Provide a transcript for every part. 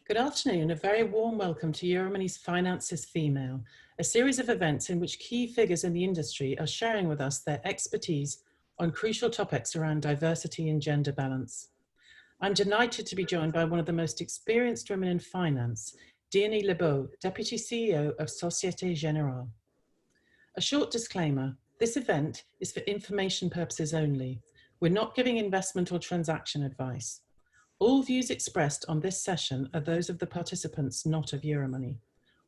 Good afternoon and a very warm welcome to Euromoney's Finances Female, a series of events in which key figures in the industry are sharing with us their expertise on crucial topics around diversity and gender balance. I'm delighted to be joined by one of the most experienced women in finance, Diony Lebot, Deputy CEO of Societe Generale. A short disclaimer, this event is for information purposes only. We're not giving investment or transaction advice. All views expressed on this session are those of the participants, not of Euromoney.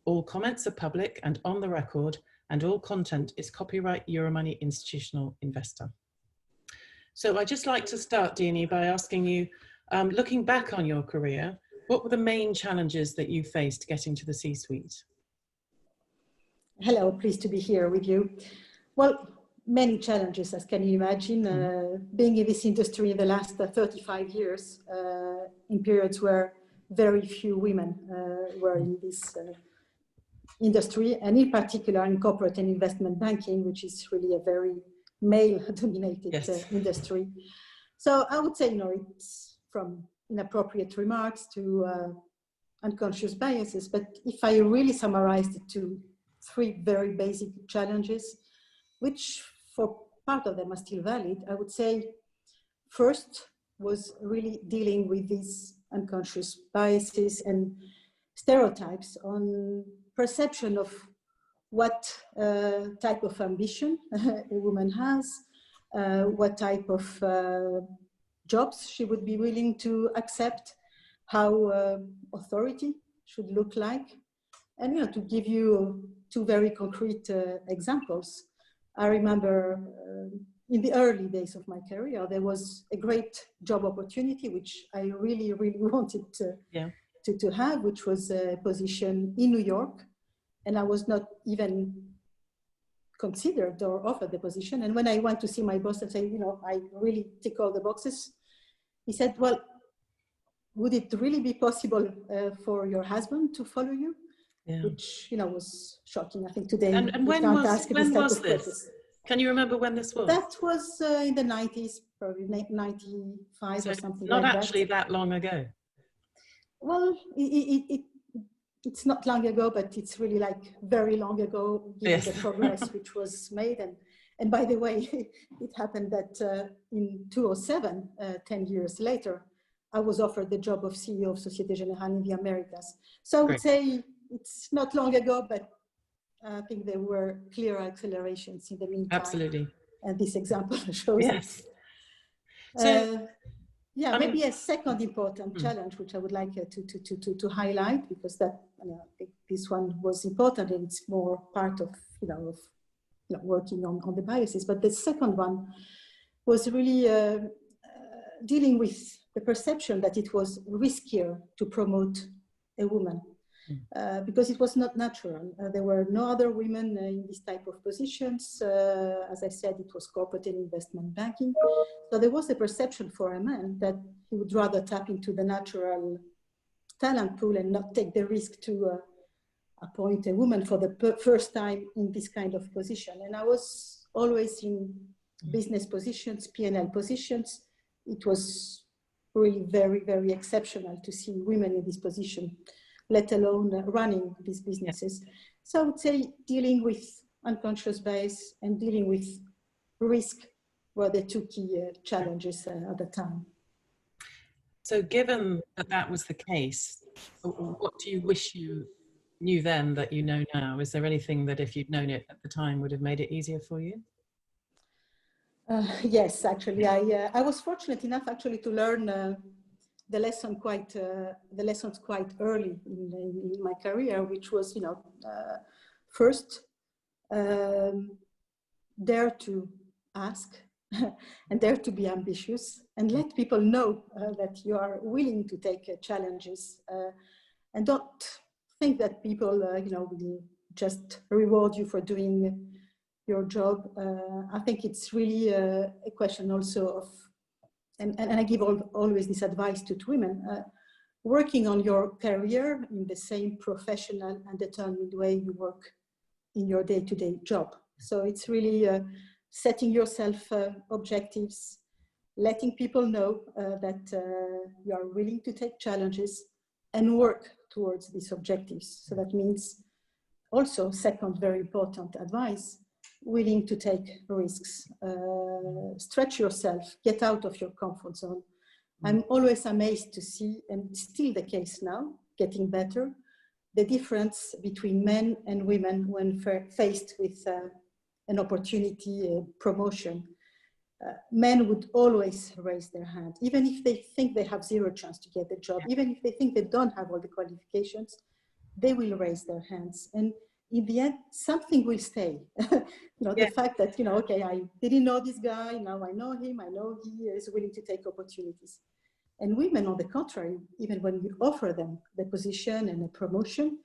All comments are public and on the record, and all content is copyright Euromoney Institutional Investor. So I'd just like to start, Diony, by asking you, looking back on your career, what were the main challenges that you faced getting to the C-suite? Hello, pleased to be here with you. Well, many challenges, as can you imagine, being in this industry in the last 35 years, in periods where very few women were in this industry, and in particular in corporate and investment banking, which is really a very male-dominated industry. So I would say, it's from inappropriate remarks to unconscious biases, but if I really summarized it to three very basic challenges, which for part of them are still valid, I would say first was really dealing with these unconscious biases and stereotypes on perception of what type of ambition a woman has, what type of jobs she would be willing to accept, how authority should look like. And to give you two very concrete examples, I remember in the early days of my career, there was a great job opportunity, which I really, really wanted to have, which was a position in New York. And I was not even considered or offered the position. And when I went to see my boss and say, I really tick all the boxes, he said, well, would it really be possible for your husband to follow you? Yeah. Which was shocking. I think today. And when was this? Can you remember when this was? That was in the 90s, probably 95 so or something. Not like actually that long ago. Well, it's not long ago, but it's really like very long ago, given the progress which was made. And by the way, it happened that in 2007, 10 years later, I was offered the job of CEO of Societe Generale in the Americas. So I would say it's not long ago, but I think there were clear accelerations in the meantime. Absolutely. And this example shows yes. So, maybe a second important challenge, which I would like to highlight, because that I think this one was important and it's more part of working on the biases. But the second one was really dealing with the perception that it was riskier to promote a woman. Because it was not natural. There were no other women in this type of positions. As I said, it was corporate and investment banking. So there was a perception for a man that he would rather tap into the natural talent pool and not take the risk to appoint a woman for the first time in this kind of position. And I was always in business positions, P&L positions. It was really very, very exceptional to see women in this position, let alone running these businesses. So I would say dealing with unconscious bias and dealing with risk were the two key challenges at the time. So given that that was the case, what do you wish you knew then that you know now? Is there anything that if you'd known it at the time would have made it easier for you? Yes, actually, I was fortunate enough actually to learn the lessons quite early in my career, which was, first, dare to ask and dare to be ambitious and let people know that you are willing to take challenges and don't think that people, will just reward you for doing your job. I think it's really a question also of, and I give always this advice to women, working on your career in the same professional and determined way you work in your day-to-day job. So it's really setting yourself objectives, letting people know that you are willing to take challenges, and work towards these objectives. So that means also, second very important advice, willing to take risks, stretch yourself, get out of your comfort zone. I'm always amazed to see, and still the case now, getting better, the difference between men and women when faced with an opportunity, a promotion. Men would always raise their hand, even if they think they have zero chance to get the job, even if they think they don't have all the qualifications, they will raise their hands. And in the end, something will stay. The fact that, okay, I didn't know this guy, now I know him, I know he is willing to take opportunities. And women, on the contrary, even when you offer them the position and a promotion,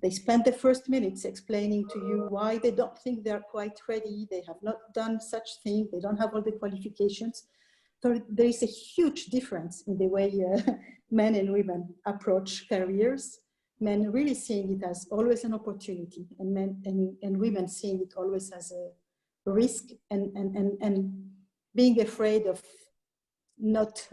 they spend the first minutes explaining to you why they don't think they're quite ready, they have not done such thing, they don't have all the qualifications. So there is a huge difference in the way men and women approach careers. Men really seeing it as always an opportunity, and men and women seeing it always as a risk and being afraid of not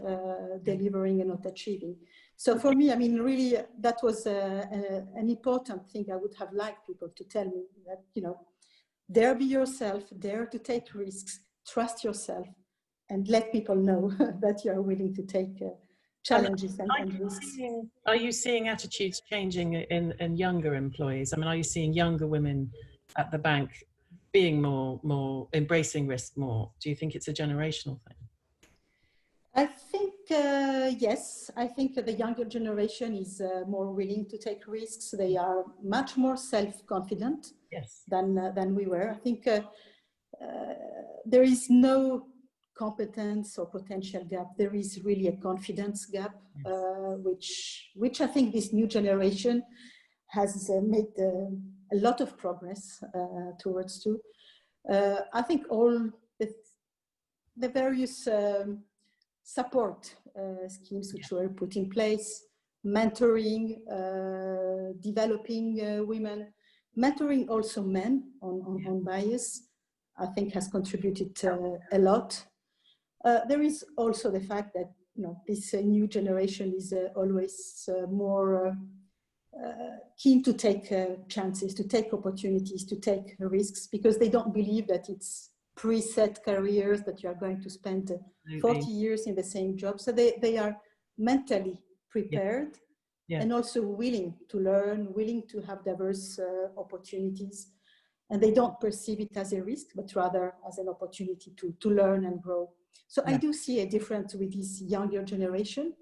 delivering and not achieving. So for me, I mean, really, that was an important thing I would have liked people to tell me, that, dare be yourself, dare to take risks, trust yourself, and let people know that you are willing to take challenges and risks. Are you seeing attitudes changing in younger employees? I mean, are you seeing younger women at the bank being more embracing risk more? Do you think it's a generational thing? I think, yes, I think the younger generation is more willing to take risks. They are much more self-confident than we were. I think there is no competence or potential gap. There is really a confidence gap, which I think this new generation has made a lot of progress towards too. I think all the various support schemes which were put in place, mentoring, developing women, mentoring also men on bias, I think has contributed a lot. There is also the fact that this new generation is always more keen to take chances, to take opportunities, to take risks, because they don't believe that it's preset careers that you are going to spend 40 years in the same job. So they are mentally prepared and also willing to learn, willing to have diverse opportunities. And they don't perceive it as a risk, but rather as an opportunity to learn and grow. So I do see a difference with this younger generation,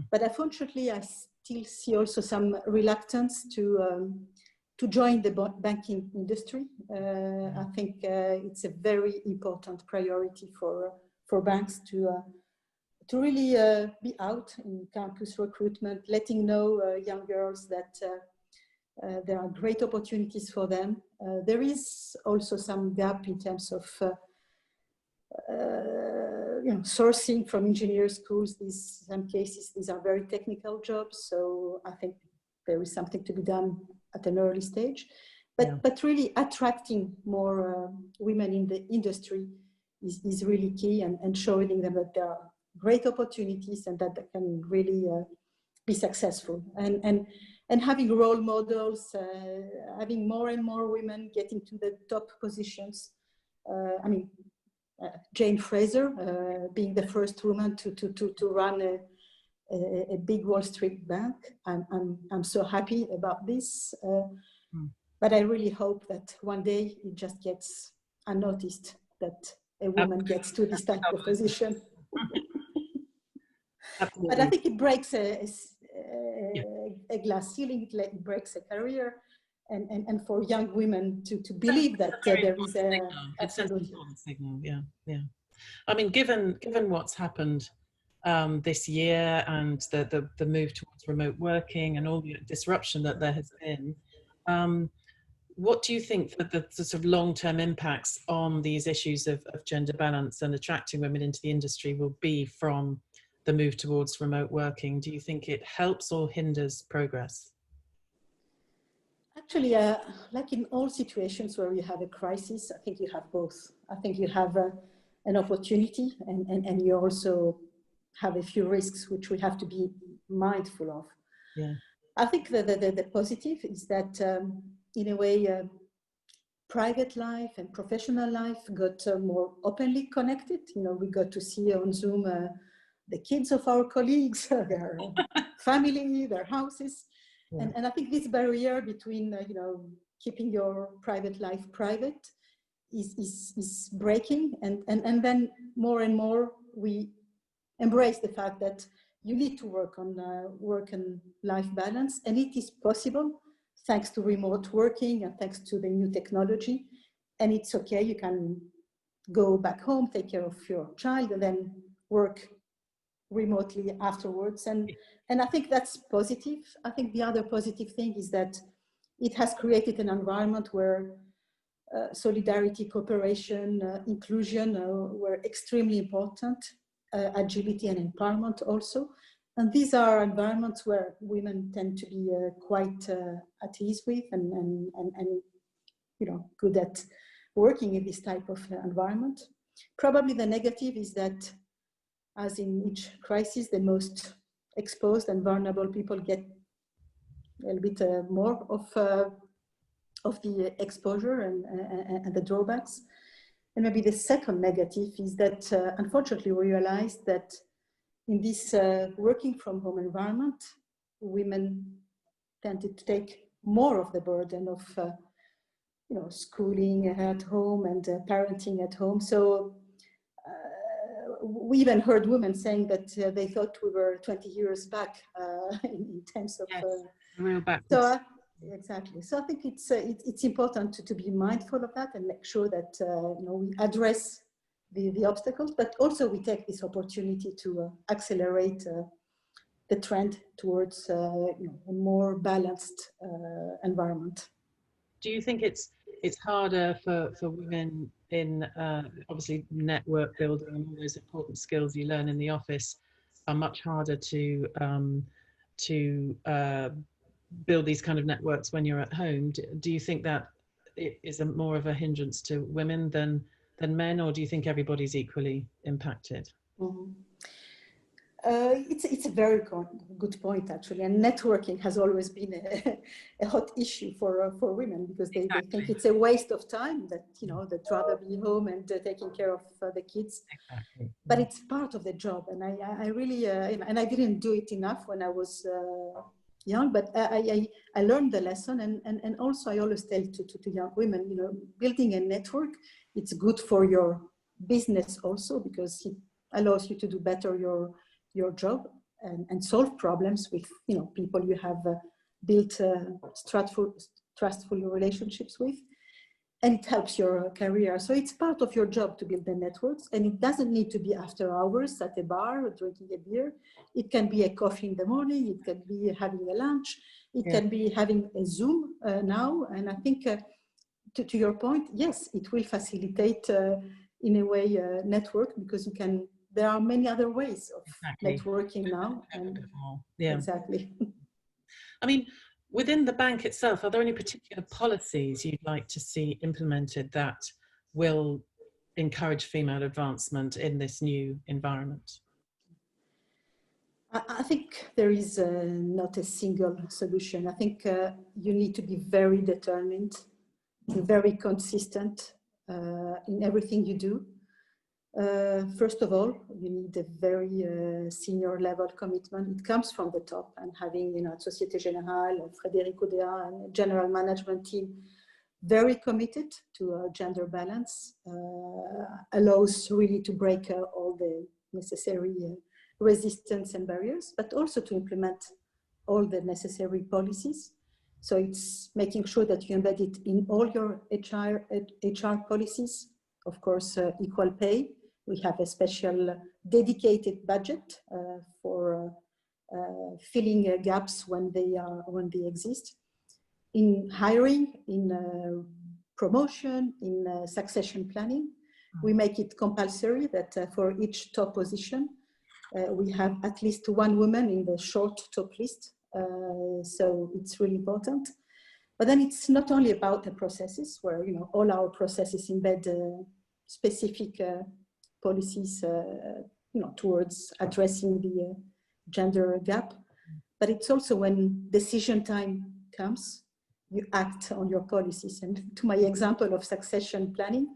but unfortunately I still see also some reluctance to join the banking industry. I think it's a very important priority for banks to really be out in campus recruitment, letting know young girls that there are great opportunities for them. There is also some gap in terms of sourcing from engineer schools. Some cases, these are very technical jobs. So I think there is something to be done at an early stage. But really attracting more women in the industry is really key, and showing them that there are great opportunities and that they can really be successful. And having role models, having more and more women getting to the top positions. I mean, Jane Fraser being the first woman to run a big Wall Street bank. I'm so happy about this. But I really hope that one day it just gets unnoticed that a woman gets to this type of position. But I think it breaks a glass ceiling, it breaks a career, and for young women to believe that there is a important signal. I mean, given what's happened this year and the move towards remote working and all the disruption that there has been, what do you think that the sort of long-term impacts on these issues of gender balance and attracting women into the industry will be from the move towards remote working? Do you think it helps or hinders progress? Actually, like in all situations where you have a crisis, I think you have both. I think you have an opportunity and you also have a few risks which we have to be mindful of. Yeah. I think the positive is that in a way, private life and professional life got more openly connected. You know, we got to see on Zoom the kids of our colleagues, their family, their houses. Yeah. And I think this barrier between, you know, keeping your private life private is breaking. And then more and more we embrace the fact that you need to work on work and life balance, and it is possible thanks to remote working and thanks to the new technology. And it's okay, you can go back home, take care of your child, and then work remotely afterwards. And I think that's positive. I think the other positive thing is that it has created an environment where solidarity, cooperation, inclusion were extremely important, agility and empowerment also. And these are environments where women tend to be quite at ease with and you know, good at working in this type of environment. Probably the negative is that, as in each crisis, the most exposed and vulnerable people get a little bit more of the exposure and the drawbacks. And maybe the second negative is that, unfortunately, we realized that in this working from home environment, women tended to take more of the burden of you know, schooling at home and parenting at home. So we even heard women saying that they thought we were 20 years back in terms of real backwards. So exactly. So I think it's important to be mindful of that and make sure that you know, we address the obstacles, but also we take this opportunity to accelerate the trend towards you know, a more balanced environment. Do you think it's harder for women in obviously network building and all those important skills you learn in the office are much harder to build these kind of networks when you're at home? Do you think that it is more of a hindrance to women than men, or do you think everybody's equally impacted? Mm-hmm. It's a very good point, actually, and networking has always been a hot issue for women, because they think it's a waste of time, that, you know, they'd rather be home and taking care of the kids. Exactly. But it's part of the job, and I really and I didn't do it enough when I was young, but I learned the lesson, and also I always tell to young women, you know, building a network, it's good for your business also, because it allows you to do better your job and solve problems with, you know, people you have built trustful relationships with, and it helps your career. So it's part of your job to build the networks, and it doesn't need to be after hours at a bar or drinking a beer. It can be a coffee in the morning, it can be having a lunch, it can be having a Zoom now. And I think to your point, yes, it will facilitate in a way network, because you can, there are many other ways of networking now. And exactly. I mean, within the bank itself, are there any particular policies you'd like to see implemented that will encourage female advancement in this new environment? I think there is not a single solution. I think you need to be very determined, very consistent in everything you do. First of all, you need a very senior level commitment. It comes from the top, and having, you know, at Societe Generale, Frédéric Oudéa and general management team very committed to gender balance allows really to break all the necessary resistance and barriers, but also to implement all the necessary policies. So it's making sure that you embed it in all your HR policies. Of course, equal pay. We have a special dedicated budget for filling gaps when they exist. In hiring, in promotion, in succession planning, we make it compulsory that for each top position, we have at least one woman in the short top list. So it's really important. But then it's not only about the processes, where, you know, all our processes embed specific policies, you know, towards addressing the gender gap. but it's also when decision time comes, you act on your policies. And to my example of succession planning,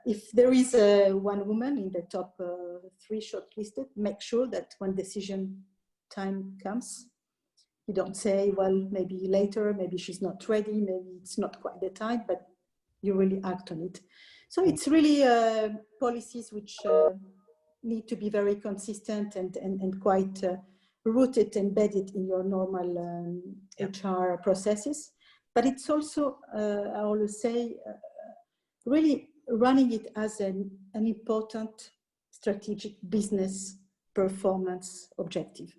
if there is one woman in the top 3 shortlisted, make sure that when decision time comes, you don't say, well, maybe later, maybe she's not ready, maybe it's not quite the time, but you really act on it. So it's really policies which need to be very consistent and quite rooted, embedded in your normal HR processes. But it's also, I always say, really running it as an important strategic business performance objective.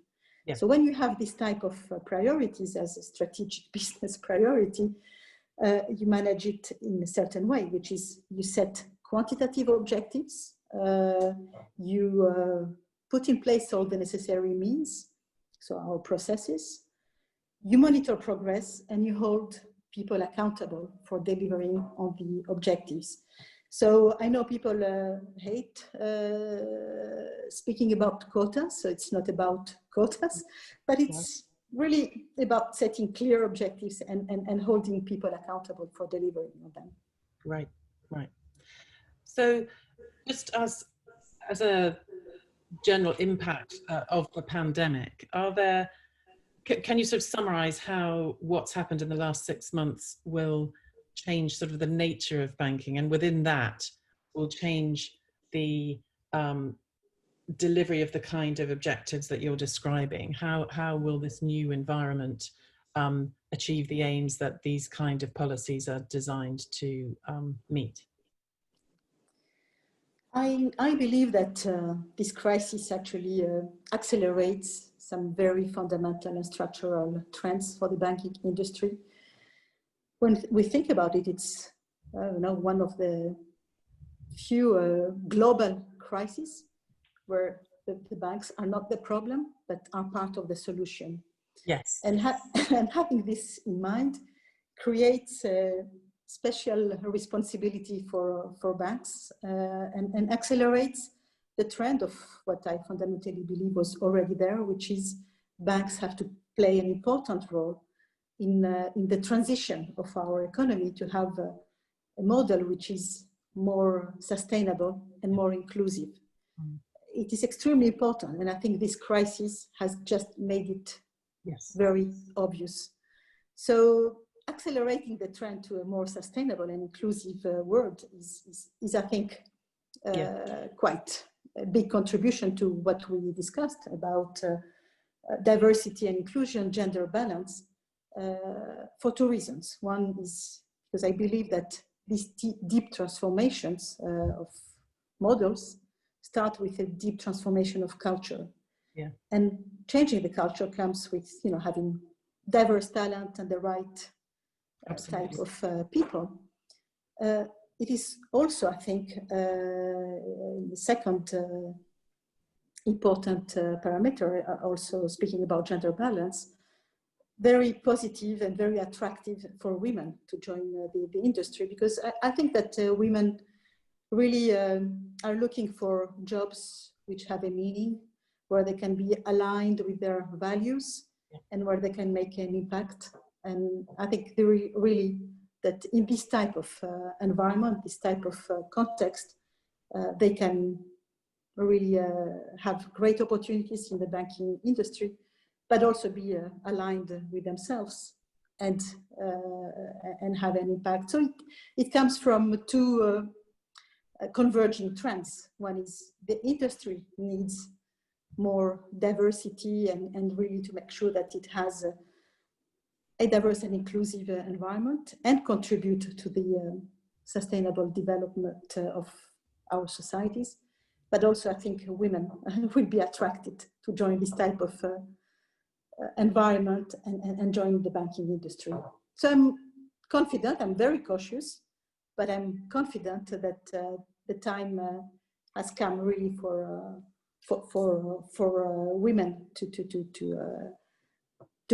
Yeah. So when you have this type of priorities as a strategic business priority, you manage it in a certain way, which is you set quantitative objectives, you put in place all the necessary means, so our processes, you monitor progress, and you hold people accountable for delivering on the objectives. So I know people hate speaking about quotas, so it's not about quotas, but it's really about setting clear objectives and holding people accountable for delivering on them. Right, right. So just as a general impact of the pandemic, can you sort of summarize how what's happened in the last 6 months will change sort of the nature of banking, and within that will change the delivery of the kind of objectives that you're describing? How will this new environment achieve the aims that these kind of policies are designed to meet? I believe that this crisis actually accelerates some very fundamental and structural trends for the banking industry. When we think about it, it's one of the few global crises where the banks are not the problem, but are part of the solution. Yes. And having this in mind creates a special responsibility for banks and accelerates the trend of what I fundamentally believe was already there, which is banks have to play an important role in the transition of our economy to have a model which is more sustainable and more inclusive. It is extremely important, and I think this crisis has just made it very obvious. So accelerating the trend to a more sustainable and inclusive world is I think, quite a big contribution to what we discussed about diversity and inclusion, gender balance, for 2 reasons. One is because I believe that these deep transformations of models start with a deep transformation of culture. Yeah. And changing the culture comes with having diverse talent and the right type of people. It is also, I think, the second important parameter, also speaking about gender balance, very positive and very attractive for women to join the industry, because I think that women really are looking for jobs which have a meaning, where they can be aligned with their values and where they can make an impact. And I think really that in this type of environment, this type of context, they can really have great opportunities in the banking industry, but also be aligned with themselves and have an impact. So it comes from 2 converging trends. One is the industry needs more diversity and really to make sure that it has a diverse and inclusive environment and contribute to the sustainable development of our societies. But also I think women will be attracted to join this type of environment and join the banking industry. So I'm confident, I'm very cautious, but I'm confident that the time has come really for women to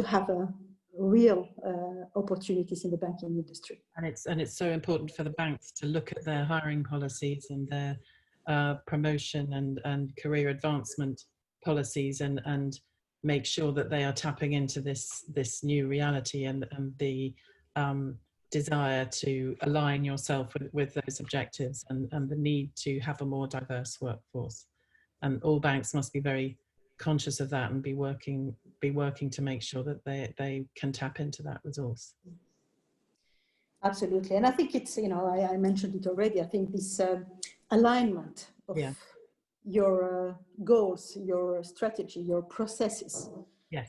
have a real opportunities in the banking industry. And it's so important for the banks to look at their hiring policies and their promotion and career advancement policies and make sure that they are tapping into this new reality and the desire to align yourself with those objectives and the need to have a more diverse workforce. And all banks must be very conscious of that and be working to make sure that they can tap into that resource. Absolutely. And I think it's, you know, I mentioned it already. I think this alignment of your goals, your strategy, your processes,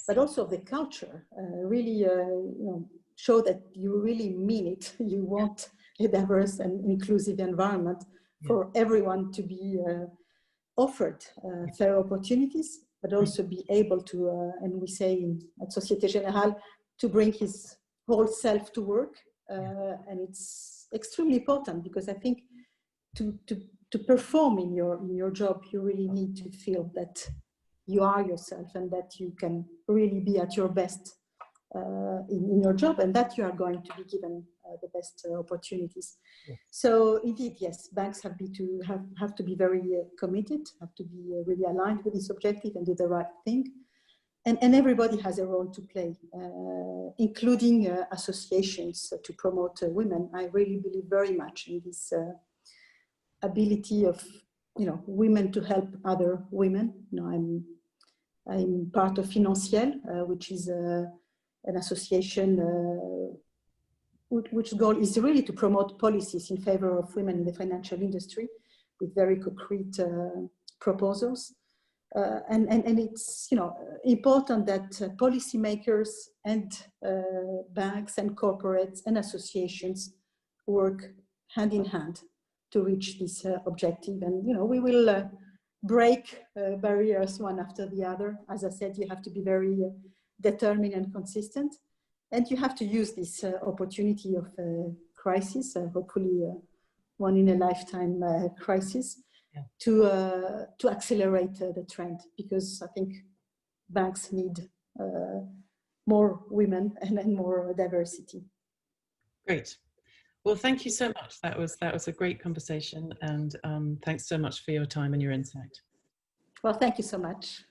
but also the culture, really, you know, show that you really mean it. You want a diverse and inclusive environment for everyone to be offered fair opportunities, but also be able to, and we say at Societe Generale, to bring his whole self to work. And it's extremely important because I think to perform in your job, you really need to feel that you are yourself and that you can really be at your best in your job, and that you are going to be given the best opportunities. So indeed, yes, banks have to be very committed, have to be really aligned with this objective and do the right thing. And everybody has a role to play, including associations to promote women. I really believe very much in this ability of, you know, women to help other women. You know, I'm part of Financiel, which is an association which goal is really to promote policies in favor of women in the financial industry with very concrete proposals. And it's, you know, important that policymakers and banks and corporates and associations work hand in hand to reach this objective. And, you know, we will break barriers one after the other. As I said, you have to be very determined and consistent. And you have to use this opportunity of crisis, hopefully one in a lifetime crisis, to accelerate the trend, because I think banks need more women and more diversity. Great. Well, thank you so much. That was a great conversation, and thanks so much for your time and your insight. Well, thank you so much.